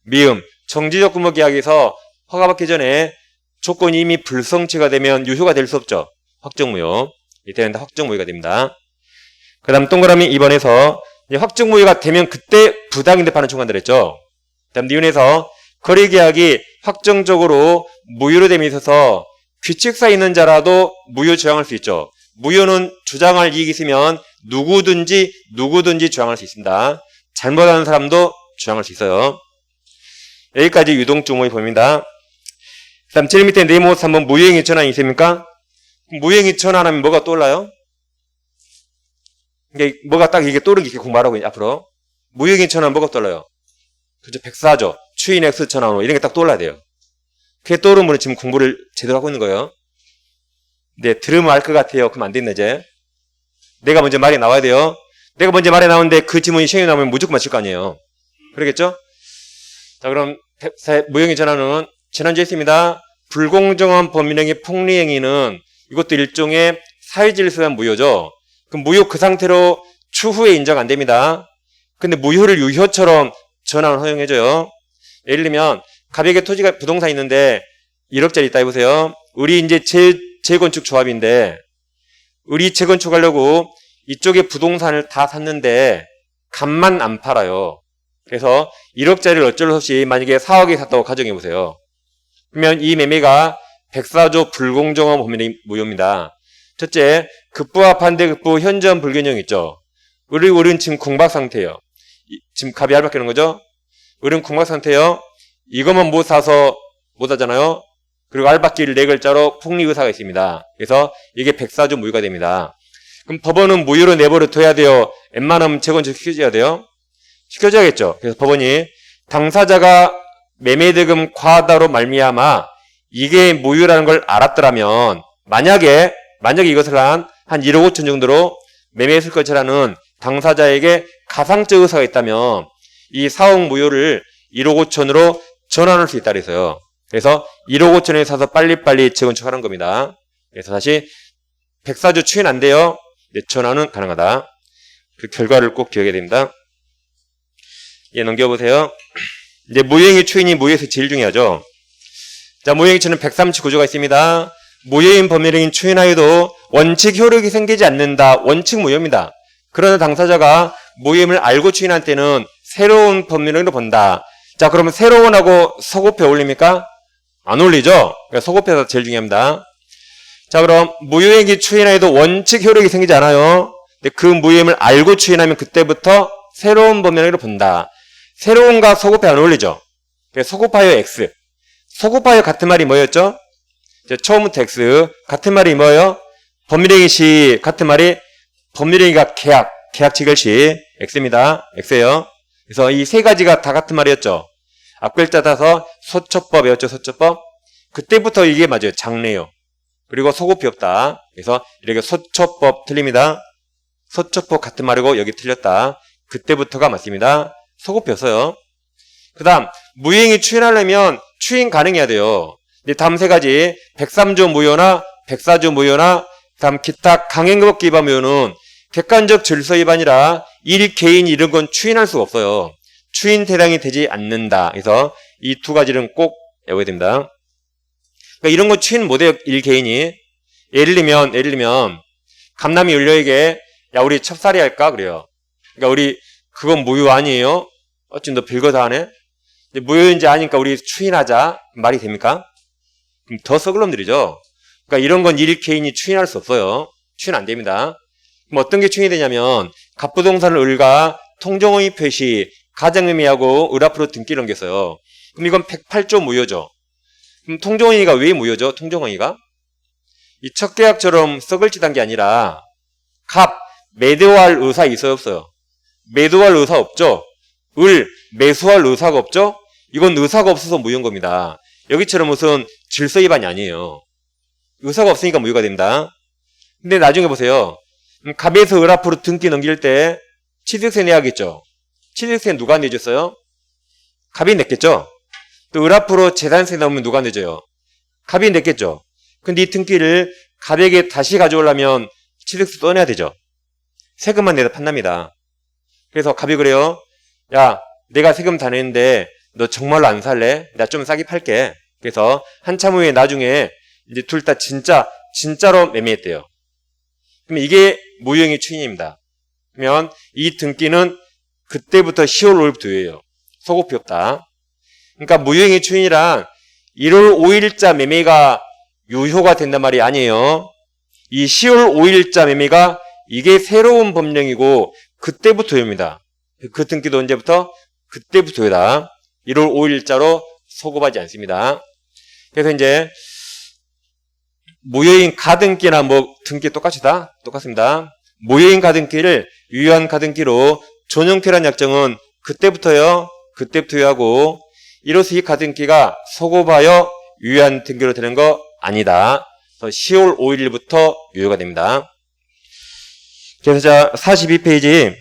미음, 정지적 근무 계약에서 허가받기 전에 조건이 이미 불성취가 되면 유효가 될 수 없죠. 확정무효. 이때는 다 확정무효가 됩니다. 그 다음 동그라미 2번에서 확정무효가 되면 그때 부당인데 파는 총괄들 했죠. 그 다음 니은에서 거래계약이 확정적으로 무효로 됨에 있어서 규칙사에 있는 자라도 무효 주장할 수 있죠. 무효는 주장할 이익이 있으면 누구든지 주장할 수 있습니다. 잘못하는 사람도 주장할 수 있어요. 여기까지 유동적 무효 보입니다. 그 다음 제일 밑에 네모 3번 무효행위 전환이 있습니까? 무효행위 전환하면 뭐가 떠올라요? 이게 뭐가 딱 이게 떠오르게 이렇게 공부하라고 앞으로. 무효행위 전환 뭐가 떠올라요? 그죠? 백사조, 추인 X 전환으로 이런 게 딱 떠올라야 돼요. 그게 떠오르는 분은 지금 공부를 제대로 하고 있는 거예요. 네, 들으면 알 것 같아요. 그럼 안 됐네, 이제. 내가 먼저 말이 나와야 돼요. 내가 먼저 말이 나오는데 그 지문이 시험에 나오면 무조건 맞힐 거 아니에요. 그러겠죠? 자, 그럼 무효행위 전환은 지난주에 했습니다. 불공정한 법률행위 폭리행위는 이것도 일종의 사회질서한 무효죠. 그럼 무효 그 상태로 추후에 인정 안 됩니다. 근데 무효를 유효처럼 전환을 허용해줘요. 예를 들면 가백에 토지가 부동산 있는데 1억짜리 있다 해보세요. 우리 이제 재건축 조합인데 우리 재건축하려고 이쪽에 부동산을 다 샀는데 값만 안 팔아요. 그래서 1억짜리를 어쩔 수 없이 만약에 4억에 샀다고 가정해보세요. 그러면 이 매매가 104조 불공정한 법률행위 무효입니다. 첫째, 급부와 반대급부 현저한 불균형 있죠. 우리는 지금 공박 상태예요. 지금 갑이 알바끼는 거죠. 우리는 공박 상태예요. 이것만 못 사서 못 하잖아요. 그리고 알바끼를 4글자로 폭리의사가 있습니다. 그래서 이게 104조 무효가 됩니다. 그럼 법원은 무효로 내버려 둬야 돼요? 웬만하면 재건축 시켜줘야 돼요? 시켜줘야겠죠. 그래서 법원이 당사자가 매매대금 과다로 말미암아 이게 무효라는 걸 알았더라면 만약에 이것을 한 1억 5천 정도로 매매했을 것이라는 당사자에게 가상적 의사가 있다면 이 4억 무효를 1억 5천으로 전환할 수 있다 그래서요. 그래서 1억 5천에 사서 빨리빨리 재건축하는 겁니다. 그래서 다시 104조 추인 안 돼요. 전환은 가능하다. 그 결과를 꼭 기억해야 됩니다. 예, 넘겨보세요. 이제 무효행위 추인이 무효에서 제일 중요하죠. 자, 무효행위 추인은 139조가 있습니다. 무효인 법률행위 추인하여도 원칙 효력이 생기지 않는다. 원칙 무효입니다. 그러나 당사자가 무효임을 알고 추인할 때는 새로운 법률행위로 본다. 자, 그러면 새로운하고 서고표 어울립니까? 안 어울리죠? 그러니까 서고표가 제일 중요합니다. 자, 그럼 무효행위 추인하여도 원칙 효력이 생기지 않아요. 근데 그 무효임을 알고 추인하면 그때부터 새로운 법률행위로 본다. 새로운과 서고표 안 어울리죠? 그래서 서고파여 X. 서고파여 같은 말이 뭐였죠? 처음부터 X. 같은 말이 뭐예요? 법률행위 시 같은 말이 법률행위가 계약 체결시 X입니다. X예요. 그래서 이 세 가지가 다 같은 말이었죠. 앞글자 따서 소처법 외웠죠, 소처법. 그때부터 이게 맞아요. 장래요. 그리고 소고피 없다. 그래서 이렇게 소처법 틀립니다. 소처법 같은 말이고 여기 틀렸다. 그때부터가 맞습니다. 소고피였어요. 그 다음 무효행위 추인하려면 추인 가능해야 돼요. 이제 다음 세 가지 103조 무효나 104조 무효나 다음 기타 강행법 위반 무효는 객관적 질서 위반이라 일 개인 이런 건 추인할 수가 없어요. 추인 대상이 되지 않는다. 그래서 이 두 가지는 꼭 외워야 됩니다. 그러니까 이런 거 추인 못해요. 일 개인이. 예를 들면 감남이 을려에게 야 우리 첩살이 할까 그래요. 그러니까 우리 그건 무효 아니에요. 어찌 너 별거 다 하네. 무효인지 아니까 우리 추인하자. 말이 됩니까? 그럼 더 썩을 놈들이죠. 그러니까 이런 건 일개인이 추인할 수 없어요. 추인 안 됩니다. 그럼 어떤 게 추인이 되냐면 갑부동사를 을과 통정어의 표시, 가정의미하고 을 앞으로 등기를 옮겼어요. 그럼 이건 108조 무효죠. 그럼 통정어의가 왜 무효죠? 통정어의가? 이 첫 계약처럼 썩을 짓한 게 아니라 매도할 의사 있어요, 없어요? 매도할 의사 없죠? 매수할 의사가 없죠? 이건 의사가 없어서 무효인 겁니다. 여기처럼 무슨 질서 위반이 아니에요. 의사가 없으니까 무효가 됩니다. 근데 나중에 보세요. 갑에서 을 앞으로 등기 넘길 때 취득세 내야겠죠? 취득세 누가 내줬어요? 갑이 냈겠죠? 또 을 앞으로 재산세 넣으면 누가 내줘요? 갑이 냈겠죠? 근데 이 등기를 갑에게 다시 가져오려면 취득세 떠내야 되죠? 세금만 내다 판답니다. 그래서 갑이 그래요. 야, 내가 세금 다 냈는데 너 정말로 안 살래? 나 좀 싸게 팔게. 그래서 한참 후에 나중에 이제 둘 다 진짜로 매매했대요. 그럼 이게 무효행위 추인입니다. 그러면 이 등기는 그때부터 10월 5일부터 유효해요. 소급이 없다. 그러니까 무효행위 추인이란 1월 5일자 매매가 유효가 된단 말이 아니에요. 이 10월 5일자 매매가 이게 새로운 법령이고 그때부터 유효입니다. 그 등기도 언제부터? 그때부터 유효다. 1월 5일자로 소급하지 않습니다. 그래서 이제 무효인 가등기나 등기 똑같습니다. 무효인 가등기를 유효한 가등기로 존형태란 약정은 그때부터 유효하고 이로써 이 가등기가 소급하여 유효한 등기로 되는 거 아니다. 10월 5일부터 유효가 됩니다. 그래서 자 42페이지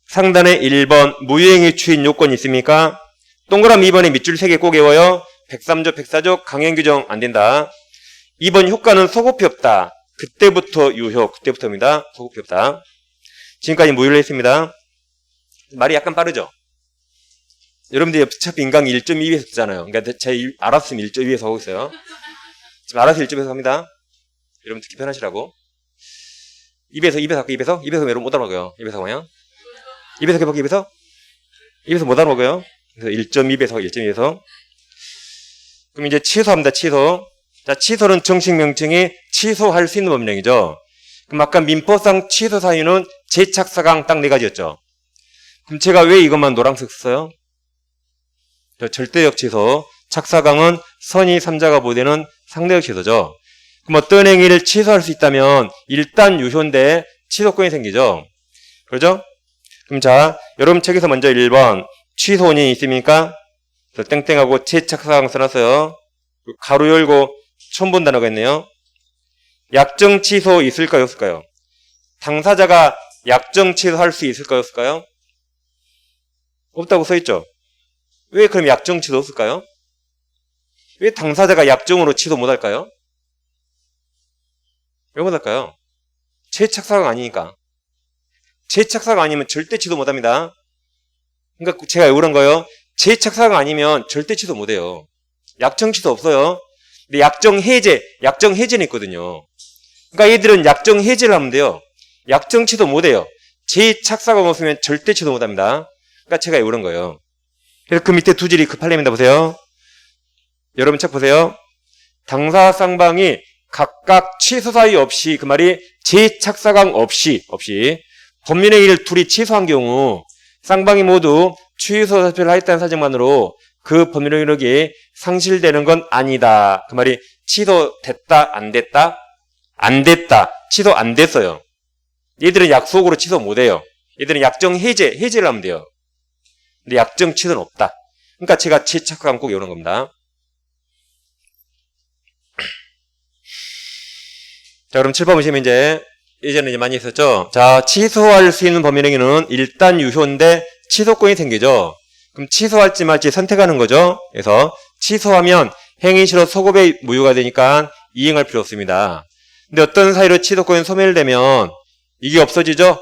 상단에 1번 무효행위 추인 요건이 있습니까? 동그라미 2번에 밑줄 3개 꼭 외워요. 103조, 104조 강행 규정 안 된다. 2번 효과는 소급이 없다. 그때부터 유효, 그때부터입니다. 소급이 없다. 지금까지 무효를 했습니다. 말이 약간 빠르죠? 여러분들이 어차피 인강 1.2에서 듣잖아요. 그러니까 제가 알았으면 1.2에서 하고 있어요. 지금 알아서 1.2에서 합니다. 여러분 듣기 편하시라고. 입에서 여러분 못 알아먹어요. 입에서 뭐요? 입에서 해볼게요, 입에서 못 알아먹어요. 그래서 1.2에서. 그럼 이제 취소합니다, 취소. 자, 취소는 정식 명칭이 취소할 수 있는 법령이죠. 그럼 아까 민법상 취소 사유는 재착사강 딱 4가지였죠. 그럼 제가 왜 이것만 노란색 썼어요? 절대적 취소. 착사강은 선의 3자가 보되는 상대적 취소죠. 그럼 어떤 행위를 취소할 수 있다면 일단 유효인데 취소권이 생기죠. 그러죠? 그럼 자, 여러분 책에서 먼저 1번 취소 원인이 있습니까? 땡땡하고 재착사강 써놨어요. 가로 열고 처음 본 단어가 있네요. 약정 취소 있을까요, 없을까요? 당사자가 약정 취소할 수 있을까요, 없을까요? 없다고 써있죠. 왜 그럼 약정 취소 없을까요? 왜 당사자가 약정으로 취소 못할까요? 왜 못할까요? 재착사강 아니니까. 재착사강 아니면 절대 취소 못합니다. 그러니까 제가 왜 그런 거예요? 재착사강 아니면 절대 취소 못해요. 약정 취소 없어요. 근데 약정 해제는 있거든요. 그러니까 얘들은 약정 해제를 하면 돼요. 약정 취소 못해요. 재착사강 없으면 절대 취소 못합니다. 그러니까 제가 왜 그런 거예요. 그래서 그 밑에 두 줄이 급할렘입니다. 보세요. 여러분 책 보세요. 당사 쌍방이 각각 취소 사유 없이, 그 말이 재착사강 없이 법률행위를 둘이 취소한 경우 쌍방이 모두 취소 사표를 하였다는 사정만으로 그 법률행위력이 상실되는 건 아니다. 그 말이 취소됐다, 안 됐다? 안 됐다. 취소 안 됐어요. 얘들은 약속으로 취소 못해요. 얘들은 약정 해제를 하면 돼요. 근데 약정 취소는 없다. 그러니까 제가 재착사강 꼭 외우는 겁니다. 자, 그럼 7번 보시면 예전에 많이 했었죠. 자, 취소할 수 있는 법률행위는 일단 유효인데 취소권이 생기죠. 그럼 취소할지 말지 선택하는 거죠. 그래서 취소하면 행위시로 소급에 무효가 되니까 이행할 필요 없습니다. 근데 어떤 사유로 취소권이 소멸되면 이게 없어지죠?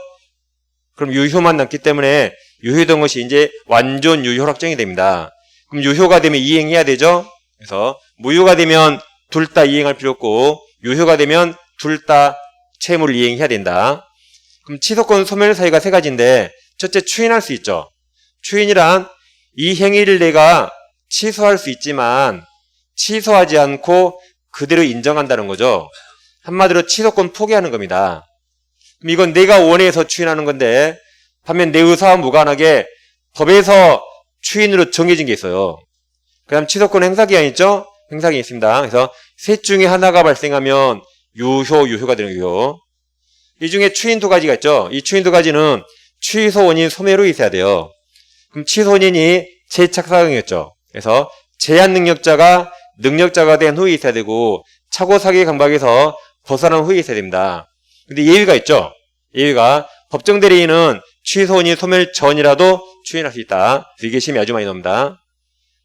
그럼 유효만 남기 때문에 유효된 것이 이제 완전 유효 확정이 됩니다. 그럼 유효가 되면 이행해야 되죠? 그래서 무효가 되면 둘 다 이행할 필요 없고 유효가 되면 둘 다 채무를 이행해야 된다. 그럼 취소권 소멸 사유가 3가지인데 첫째 추인할 수 있죠. 추인이란 이 행위를 내가 취소할 수 있지만 취소하지 않고 그대로 인정한다는 거죠. 한마디로 취소권 포기하는 겁니다. 그럼 이건 내가 원해서 추인하는 건데 반면 내 의사와 무관하게 법에서 추인으로 정해진 게 있어요. 그 다음 취소권 행사기한 있죠? 행사기한 있습니다. 그래서 셋 중에 하나가 발생하면 유효가 되는 유효. 이 중에 추인 두 가지가 있죠. 이 추인 두 가지는 취소 원인 소멸 후 있어야 돼요. 그럼 취소 원인이 재착사경이었죠. 그래서 제한 능력자가 된 후에 있어야 되고 착오 사기 강박에서 벗어난 후에 있어야 됩니다. 근데 예외가 있죠. 예외가 법정 대리인은 취소 원인 소멸 전이라도 추인할 수 있다. 이게 심이 아주 많이 나옵니다.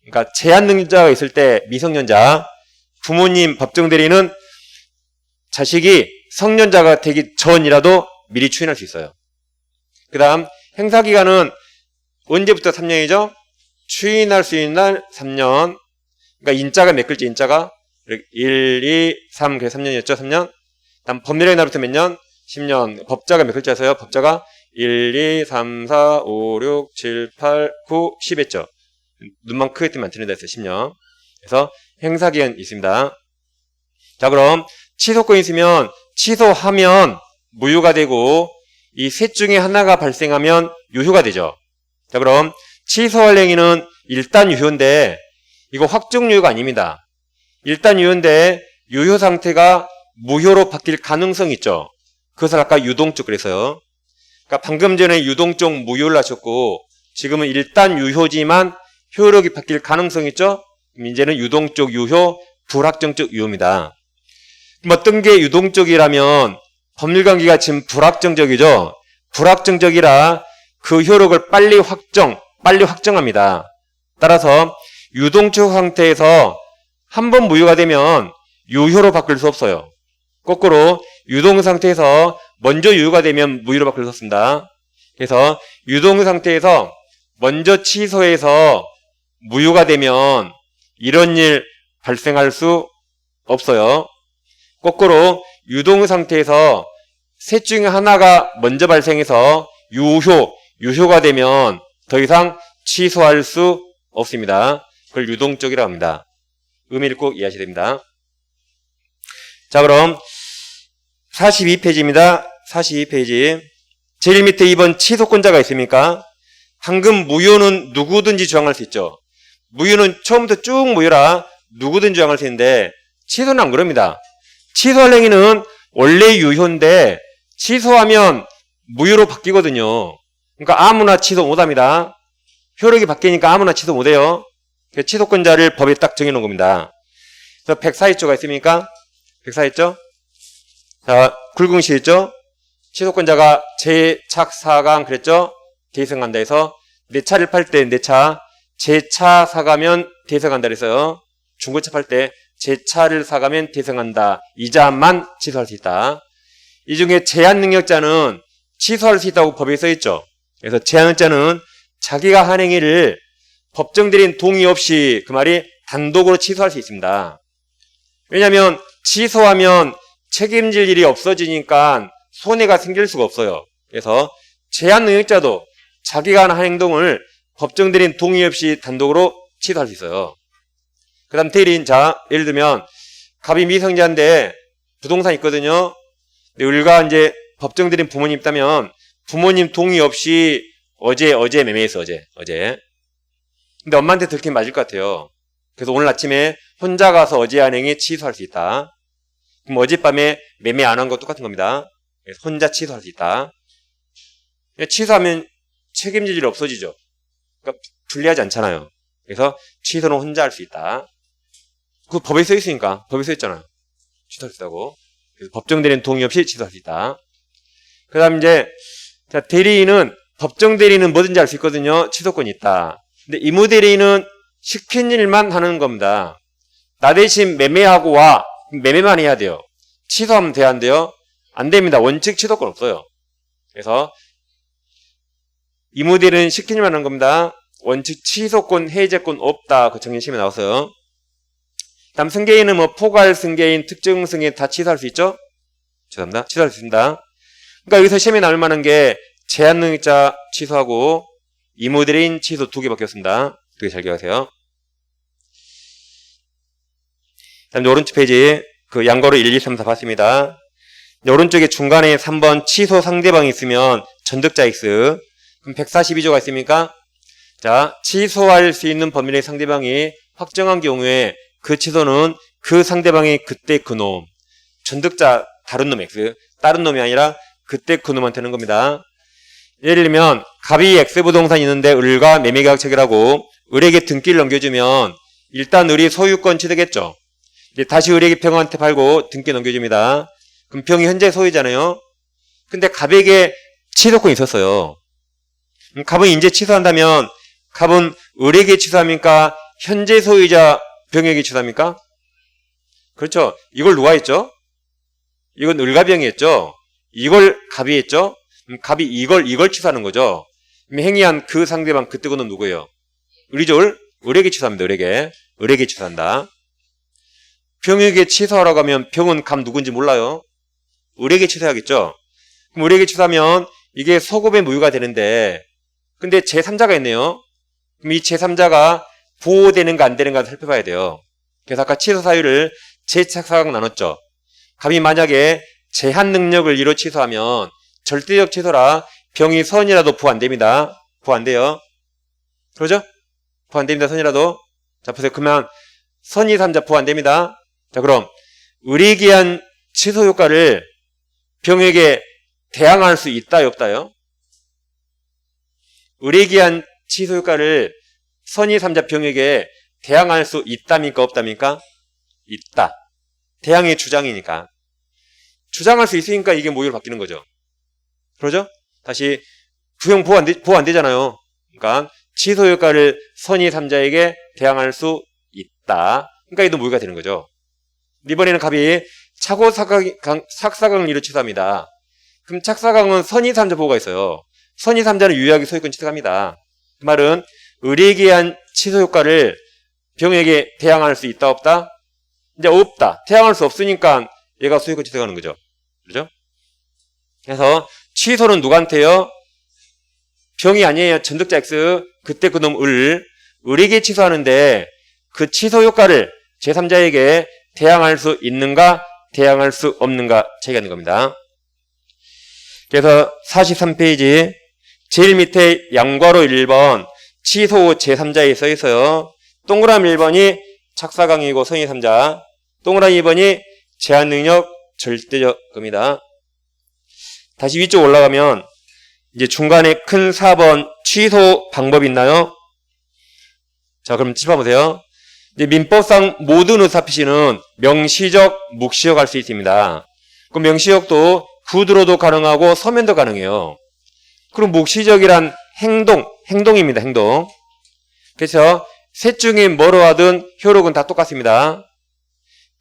그러니까 제한 능력자가 있을 때 미성년자, 부모님 법정 대리인은 자식이 성년자가 되기 전이라도 미리 추인할 수 있어요. 그 다음 행사기간은 언제부터 3년이죠? 추인할 수 있는 날 3년. 그러니까 인자가 몇 글자 인자가 1, 2, 3 그래서 3년이었죠. 3년. 다음 법률의 날부터 몇 년? 10년. 법자가 몇 글자였어요? 법자가 1, 2, 3, 4, 5, 6, 7, 8, 9, 10 했죠. 눈만 크게 뜨면 틀린다 했어요. 10년. 그래서 행사기간 있습니다. 자, 그럼 취소권이 있으면 취소하면 무효가 되고 이 셋 중에 하나가 발생하면 유효가 되죠. 자, 그럼 취소할 행위는 일단 유효인데 이거 확정 유효가 아닙니다. 일단 유효인데 유효 상태가 무효로 바뀔 가능성이 있죠. 그것을 아까 유동적 그래서요. 그러니까 방금 전에 유동적 무효를 하셨고 지금은 일단 유효지만 효력이 바뀔 가능성이 있죠. 이제는 유동적 유효, 불확정적 유효입니다. 그럼 어떤 게 유동적이라면 법률관계가 지금 불확정적이죠. 불확정적이라 그 효력을 빨리 확정합니다. 따라서 유동적 상태에서 한 번 무효가 되면 유효로 바뀔 수 없어요. 거꾸로 유동 상태에서 먼저 유효가 되면 무효로 바뀔 수 없습니다. 그래서 유동 상태에서 먼저 취소해서 무효가 되면 이런 일 발생할 수 없어요. 거꾸로 유동 상태에서 셋 중에 하나가 먼저 발생해서 유효가 되면 더 이상 취소할 수 없습니다. 그걸 유동적이라고 합니다. 의미를 꼭 이해하셔야 됩니다. 자, 그럼 42페이지입니다. 42페이지. 제일 밑에 2번 취소권자가 있습니까? 방금 무효는 누구든지 주장할 수 있죠. 무효는 처음부터 쭉 무효라 누구든지 주장할 수 있는데 취소는 안 그럽니다. 취소할 행위는 원래 유효인데 취소하면 무효로 바뀌거든요. 그러니까 아무나 취소 못합니다. 효력이 바뀌니까 아무나 취소 못해요. 취소권자를 법에 딱 정해놓은 겁니다. 그래서 104조가 있습니까? 104조. 자, 굵은시 있죠? 취소권자가 재착사강 그랬죠? 대성한다 해서 내 차를 팔 때 내 차 재차 사가면 대성한다 그랬어요. 중고차 팔 때 제 차를 사가면 대성한다. 이자만 취소할 수 있다. 이 중에 제한 능력자는 취소할 수 있다고 법에 써 있죠. 그래서 제한 능력자는 자기가 한 행위를 법정 대리인 동의 없이 그 말이 단독으로 취소할 수 있습니다. 왜냐하면 취소하면 책임질 일이 없어지니까 손해가 생길 수가 없어요. 그래서 제한 능력자도 자기가 한 행동을 법정 대리인 동의 없이 단독으로 취소할 수 있어요. 그 다음 대리인, 자, 예를 들면 갑이 미성년자인데 부동산 있거든요. 근데 우리가 이제 법정 대리인 부모님 있다면 부모님 동의 없이 어제 매매했어, 어제. 근데 엄마한테 들키면 맞을 것 같아요. 그래서 오늘 아침에 혼자 가서 어제 한 행위 취소할 수 있다. 그럼 어젯밤에 매매 안 한 거 똑같은 겁니다. 그래서 혼자 취소할 수 있다. 취소하면 책임질 일이 없어지죠. 그러니까 불리하지 않잖아요. 그래서 취소는 혼자 할 수 있다. 그 법에 써 있으니까, 법에 써 있잖아요. 취소할 수 있다고. 그래서 법정 대리인 동의 없이 취소할 수 있다. 그 다음 이제, 자, 대리인은, 법정 대리인은 뭐든지 할 수 있거든요. 취소권이 있다. 근데 이무 대리인은 시킨 일만 하는 겁니다. 나 대신 매매하고 와. 매매만 해야 돼요. 취소하면 돼야 안 돼요? 안 됩니다. 원칙 취소권 없어요. 그래서 이무 대리인은 시킨 일만 하는 겁니다. 원칙 취소권, 해제권 없다. 그 정리심에 나왔어요. 다음 승계인은 뭐 포괄 승계인, 특정 승계인 다 취소할 수 있죠? 죄송합니다. 취소할 수 있습니다. 그러니까 여기서 시험에 나올 만한 게 제한 능력자 취소하고 이무 대리인 취소 2개밖에 없습니다. 2개 잘 기억하세요. 다음에 오른쪽 페이지 그 양괄호 1, 2, 3, 4 봤습니다. 오른쪽에 중간에 3번 취소 상대방이 있으면 전득자 X. 그럼 142조가 있습니까? 자, 취소할 수 있는 범위 내 상대방이 확정한 경우에 그 취소는 그 상대방이 그때 그놈, 전득자 다른 놈 X, 다른 놈이 아니라 그때 그놈한테 되는 겁니다. 예를 들면 갑이 X 부동산이 있는데 을과 매매계약 체결하고 을에게 등기를 넘겨주면 일단 을이 소유권 취득했죠. 이제 다시 을에게 병한테 팔고 등기 넘겨줍니다. 그럼 병이 현재 소유잖아요. 근데 갑에게 취소권이 있었어요. 갑은 이제 취소한다면 갑은 을에게 취소합니까? 현재 소유자 병에게 취소합니까? 그렇죠. 이걸 누가 했죠? 이건 을과 병이 했죠. 이걸 갑이 했죠. 갑이 이걸 취소하는 거죠. 행위한 그 상대방 그때 그는 누구예요? 을이죠. 을에게 취소합니다. 을에게 취소한다. 병에게 취소하라고 하면 병은 갑 누군지 몰라요. 을에게 취소해야겠죠. 그럼 을에게 취소하면 이게 소급의 무효가 되는데 근데 제3자가 있네요. 그럼 이 제3자가 보호되는가 안 되는가 살펴봐야 돼요. 그래서 아까 취소 사유를 제 착사각 나눴죠. 갑이 만약에 제한 능력을 이로 취소하면 절대적 취소라 병이 선이라도 부호 안 됩니다. 부호 안 돼요. 그러죠? 부호 안 됩니다. 선이라도. 자, 보세요. 그러면 선이 3자 부호 안 됩니다. 자, 그럼 을에 기한 취소 효과를 병에게 대항할 수 있다, 없다요? 을에 기한 취소 효과를 선이 3자 병에게 대항할 수 있답니까, 없답니까? 있다. 대항의 주장이니까. 주장할 수 있으니까 이게 모의로 바뀌는 거죠. 그러죠? 다시 부형 보호 안 되잖아요. 그러니까 취소 효과를 선의 3자에게 대항할 수 있다. 그러니까 이도 모의가 되는 거죠. 이번에는 갑이 차고 삭사강을 이루 취소합니다. 그럼 착사강은 선의 3자 보호가 있어요. 선의 3자는 유효하게 소유권 취득합니다. 그 말은 을에 기한 취소 효과를 병에게 대항할 수 있다, 없다? 이제 없다. 대항할 수 없으니까 얘가 소유권 취득하는 거죠. 그렇죠? 그래서 취소는 누구한테요? 병이 아니에요. 전득자 X. 그때 그놈 을에게 취소하는데 그 취소 효과를 제3자에게 대항할 수 있는가, 대항할 수 없는가 차이가 있는 겁니다. 그래서 43페이지 제일 밑에 양괄호 1번 취소 후 제3자에 써 있어요. 동그라미 1번이 착사강이고 선의 3자, 동그라미 2번이 제한능력 절대적 겁니다. 다시 위쪽 올라가면 이제 중간에 큰 4번 취소 방법이 있나요? 자, 그럼 짚어보세요. 이제 민법상 모든 의사표시는 명시적, 묵시적 할 수 있습니다. 그럼 명시적도 구두로도 가능하고 서면도 가능해요. 그럼 묵시적이란 행동입니다. 행동. 그래서 셋 중에 뭐로 하든 효력은 다 똑같습니다.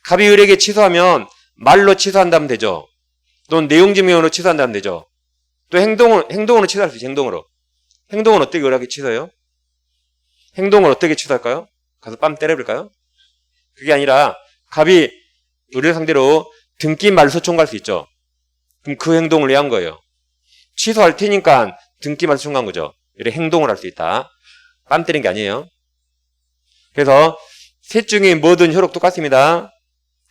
갑이 을에게 취소하면 말로 취소한다면 되죠. 또는 내용증명으로 취소한다면 되죠. 또 행동으로 취소할 수 있죠. 행동은 어떻게 을에게 취소해요? 행동을 어떻게 취소할까요? 가서 뺨 때려볼까요? 그게 아니라 갑이 을을 상대로 등기 말소 청구할 수 있죠. 그럼 그 행동을 위한 거예요. 취소할 테니까 등기 말소 청구한 거죠. 이렇게 행동을 할 수 있다. 뺨 때리는 게 아니에요. 그래서 셋 중에 뭐든 효력 똑같습니다.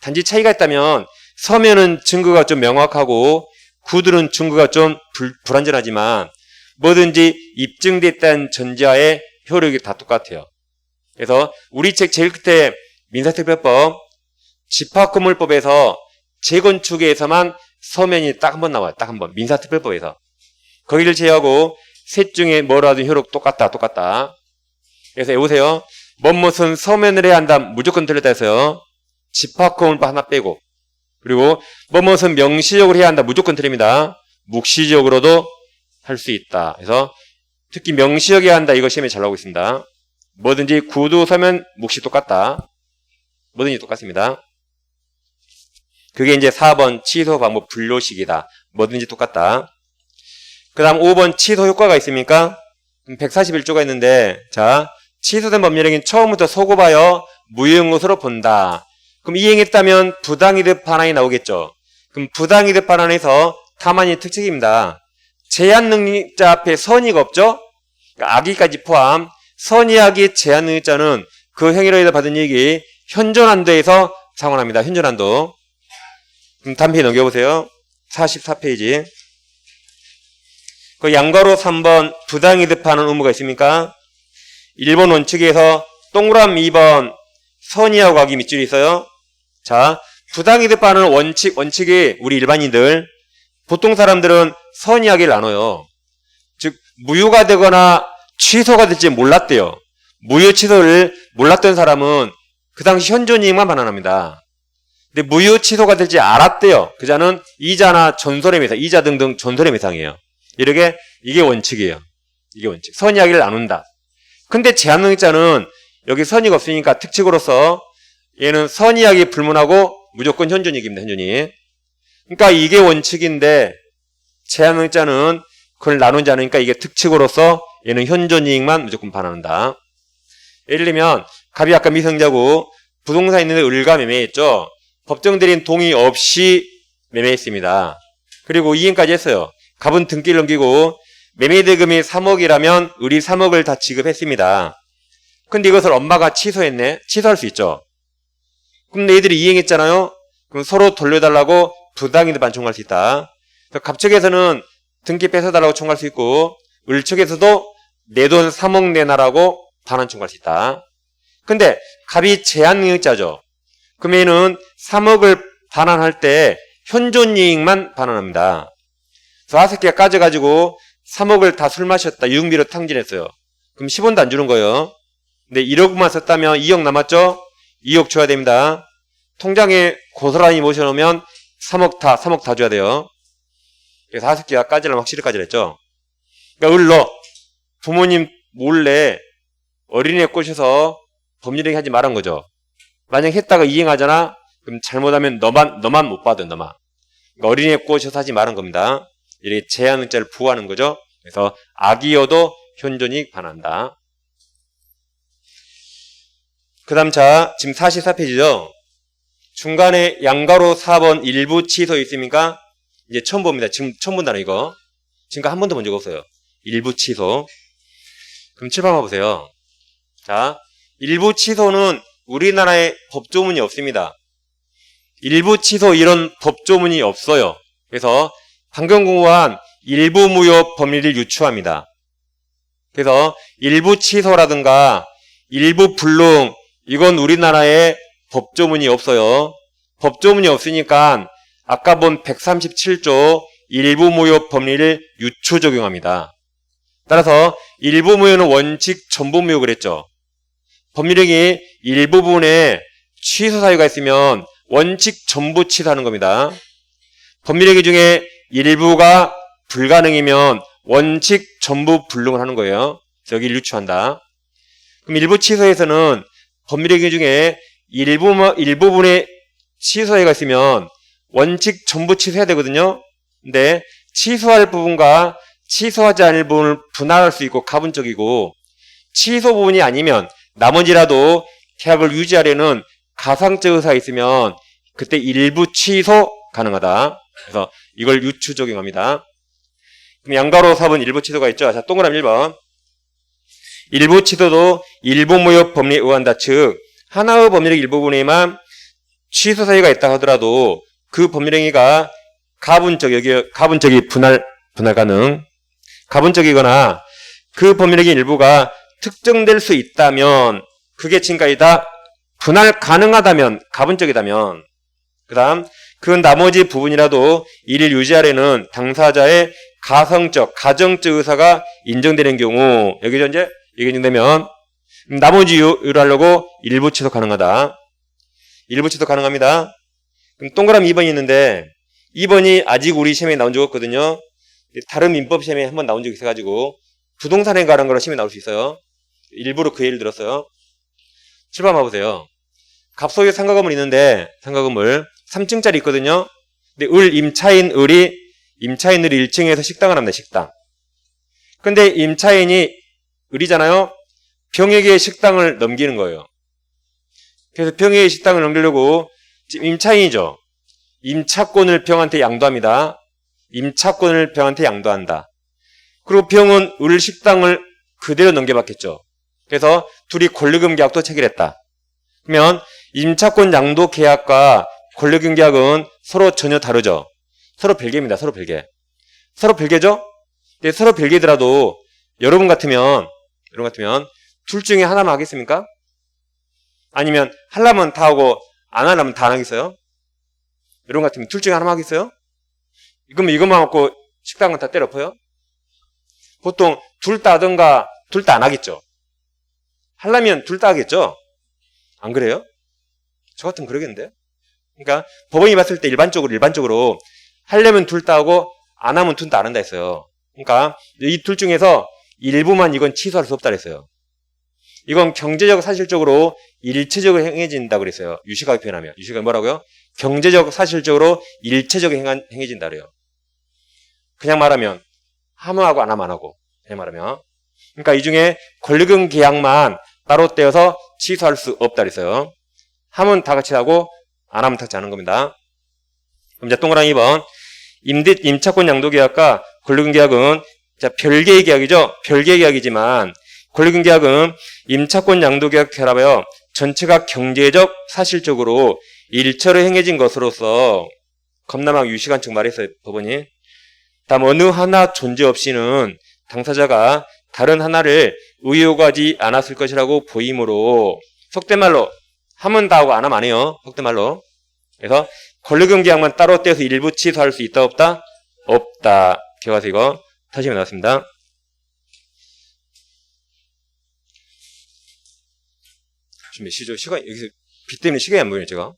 단지 차이가 있다면 서면은 증거가 좀 명확하고 구들은 증거가 좀 불완전하지만 뭐든지 입증됐다는 전제하에 효력이 다 똑같아요. 그래서 우리 책 제일 끝에 민사특별법 집합건물법에서 재건축에서만 서면이 딱 한 번 나와요. 딱 한 번. 민사특별법에서. 거기를 제외하고 셋 중에 뭐라든 효력 똑같다. 그래서 해보세요. 뭐뭇은 서면을 해야 한다. 무조건 틀렸다 해서요. 집합건물법 하나 빼고 그리고 뭐뭇은 명시적으로 해야 한다. 무조건 틀립니다. 묵시적으로도 할 수 있다. 그래서 특히 명시적으로 해야 한다. 이거 시험에 잘 나오고 있습니다. 뭐든지 구두, 서면, 묵시 똑같다. 뭐든지 똑같습니다. 그게 이제 4번 취소 방법 분료식이다. 뭐든지 똑같다. 그 다음 5번 취소 효과가 있습니까? 141조가 있는데 자 취소된 법률행위는 처음부터 소급하여 무효인 것으로 본다. 그럼 이행했다면 부당이득 반환이 나오겠죠. 그럼 부당이득 반환에서 다만이 특징입니다. 제한능력자 앞에 선의가 없죠? 그러니까 악의까지 포함 선의악의 제한능력자는 그 행위로 해서 받은 이익이 현존한도에서 상환합니다. 현존한도. 그럼 다음 페이지 넘겨보세요. 44페이지. 그 양가로 3번 부당이득하는 의무가 있습니까? 1번 원칙에서 동그라미 2번 선의하고 하기 밑줄이 있어요. 자, 부당이득하는 원칙이 우리 일반인들, 보통 사람들은 선의하기를 나눠요. 즉, 무효가 되거나 취소가 될지 몰랐대요. 무효 취소를 몰랐던 사람은 그 당시 현존이익만 반환합니다. 근데 무효 취소가 될지 알았대요. 그 자는 이자나 전손의 매상, 이자 등등 전손의 매상이에요. 이게 원칙이에요. 이게 원칙. 선의하기를 나눈다. 근데 제한능력자는 여기 선의가 없으니까 특칙으로서 얘는 선의하기 불문하고 무조건 현존이익입니다. 현존이익. 그러니까 이게 원칙인데 제한능력자는 그걸 나누지 않으니까 이게 특칙으로서 얘는 현존이익만 무조건 반환한다. 예를 들면 갑이 아까 미성자고 부동산에 있는데 을과 매매했죠. 법정대리인 동의 없이 매매했습니다. 그리고 이행까지 했어요. 갑은 등기를 넘기고 매매대금이 3억이라면 을이 3억을 다 지급했습니다. 근데 이것을 엄마가 취소했네. 취소할 수 있죠. 그럼 얘들이 이행했잖아요. 그럼 서로 돌려달라고 부당이득 반송할 수 있다. 갑 측에서는 등기 뺏어달라고 청구할 수 있고 을 측에서도 내 돈 3억 내놔라고 반환 청구할 수 있다. 근데 갑이 제한이익자죠. 그럼 얘는 3억을 반환할 때 현존이익만 반환합니다. 그래서 5개가 까져가지고 3억을 다 술 마셨다. 유흥비로 탕진했어요. 그럼 10원도 안 주는 거예요. 근데 1억만 썼다면 2억 남았죠? 2억 줘야 됩니다. 통장에 고스란히 모셔놓으면 3억 다 줘야 돼요. 그래서 5개가 까지려면 확실히 까지랬죠. 그러니까 을로 부모님 몰래 어린이에 꼬셔서 법률행위 하지 말한 거죠. 만약 했다가 이행하잖아? 그럼 잘못하면 너만 못 받아, 너만. 그러니까 어린이에 꼬셔서 하지 말한 겁니다. 이렇게 제한능자를 부호하는 거죠. 그래서 악이어도 현존이익 반환한다. 그 다음 자, 지금 44페이지죠. 중간에 양가로 4번 일부 취소 있습니까? 이제 처음 봅니다. 지금 처음 본다는 이거. 지금까지 한 번도 본 적 없어요. 일부 취소. 그럼 7번 보세요. 자, 일부 취소는 우리나라에 법조문이 없습니다. 일부 취소 이런 법조문이 없어요. 그래서 방금 공부한 일부 무효 법리를 유추합니다. 그래서 일부 취소라든가 일부 불능 이건 우리나라에 법조문이 없어요. 법조문이 없으니까 아까 본 137조 일부 무효 법리를 유추 적용합니다. 따라서 일부 무효는 원칙 전부 무효 그랬죠. 법률행위 일부분에 취소 사유가 있으면 원칙 전부 취소하는 겁니다. 법률행위 중에 일부가 불가능이면 원칙 전부 불능을 하는 거예요. 그래서 여기를 유추한다. 그럼 일부 취소에서는 법률행위 중에 일부분에 취소 사유가 있으면 원칙 전부 취소해야 되거든요. 근데 취소할 부분과 취소하지 않을 부분을 분할할 수 있고 가분적이고 취소 부분이 아니면 나머지라도 계약을 유지하려는 가상적 의사가 있으면 그때 일부 취소 가능하다. 그래서 이걸 유추 적용합니다. 그럼 양가로 4번 일부 취소가 있죠. 자, 동그라미 1번. 일부 취소도 일부 무효 법리에 의한다. 즉 하나의 법률의 일부분에만 취소 사유가 있다 하더라도 그 법률행위가 가분적이 분할 가능. 가분적이거나 그 법률행위 일부가 특정될 수 있다면 그게 지금까지 다 분할 가능하다면 가분적이다면 그 다음 그 나머지 부분이라도 이를 유지하려는 당사자의 가정적 의사가 인정되는 경우 여기서 이제 이게 인정되면 나머지 이유를 하려고 일부 취소 가능하다. 일부 취소 가능합니다. 그럼 동그라미 2번이 있는데 2번이 아직 우리 시험에 나온 적 없거든요. 다른 민법 시험에 한번 나온 적이 있어가지고 부동산에 관한 거로 시험에 나올 수 있어요. 일부러 그 예를 들었어요. 7번 봐보세요. 갑소유 상가건물 있는데 상가건물 3층짜리 있거든요. 근데 임차인 을이 1층에서 식당을 합니다. 식당. 근데 임차인이 을이잖아요. 병에게 식당을 넘기는 거예요. 그래서 병에게 식당을 넘기려고 지금 임차인이죠. 임차권을 병한테 양도합니다. 임차권을 병한테 양도한다. 그리고 병은 을 식당을 그대로 넘겨받겠죠. 그래서 둘이 권리금 계약도 체결했다. 그러면 임차권 양도 계약과 권리금 계약은 서로 전혀 다르죠. 서로 별개입니다. 서로 별개. 서로 별개죠? 근데 서로 별개더라도 여러분 같으면 둘 중에 하나만 하겠습니까? 아니면 하려면 다 하고 안 하려면 다 안 하겠어요? 여러분 같으면 둘 중에 하나만 하겠어요? 그러면 이것만 갖고 식당은 다 때려 엎어요? 보통 둘 다 하든가 둘 다 안 하겠죠. 하려면 둘 다 하겠죠? 안 그래요? 저 같으면 그러겠는데? 그러니까 법원이 봤을 때 일반적으로 하려면 둘 다 하고 안 하면 둘 다 안 한다 했어요. 그러니까 이 둘 중에서 일부만 이건 취소할 수 없다 그랬어요. 이건 경제적 사실적으로 일체적으로 행해진다 그랬어요. 유식하게 표현하면. 유식하게 뭐라고요? 경제적 사실적으로 일체적으로 행해진다 그래요. 그냥 말하면 하면 하고 안 하면 안 하고. 그냥 말하면. 그러니까 이 중에 권리금 계약만 따로 떼어서 취소할 수 없다 그랬어요. 하면 다 같이 하고 안 하면 다 같이 하는 겁니다. 그럼 이제 동그라미 2번. 임차권 양도 계약과 권리금 계약은 별개의 계약이죠. 별개의 계약이지만 권리금 계약은 임차권 양도 계약 결합하여 전체가 경제적 사실적으로 일처로 행해진 것으로서 겁나막 유식한 척 말했어요. 법원이. 다음 어느 하나 존재 없이는 당사자가 다른 하나를 의혹하지 않았을 것이라고 보이므로 속된 말로 하면 다 하고 안 하면 안 해요. 속된 말로. 그래서 권리금 계약만 따로 떼서 일부 취소할 수 있다 없다? 없다. 교과서 이거 다시 나왔습니다. 지금 몇 시죠? 시간 여기서 빛 때문에 시간이 안 보이네 제가.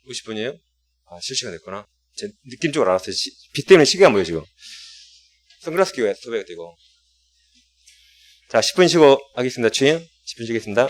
50분이에요? 아 실시간 됐구나. 제 느낌적으로 알았어요. 빛 때문에 시간이 안 보여 지금. 선글라스 끼고 소배가 되고. 자 10분 쉬고 하겠습니다. 주임 10분 쉬겠습니다.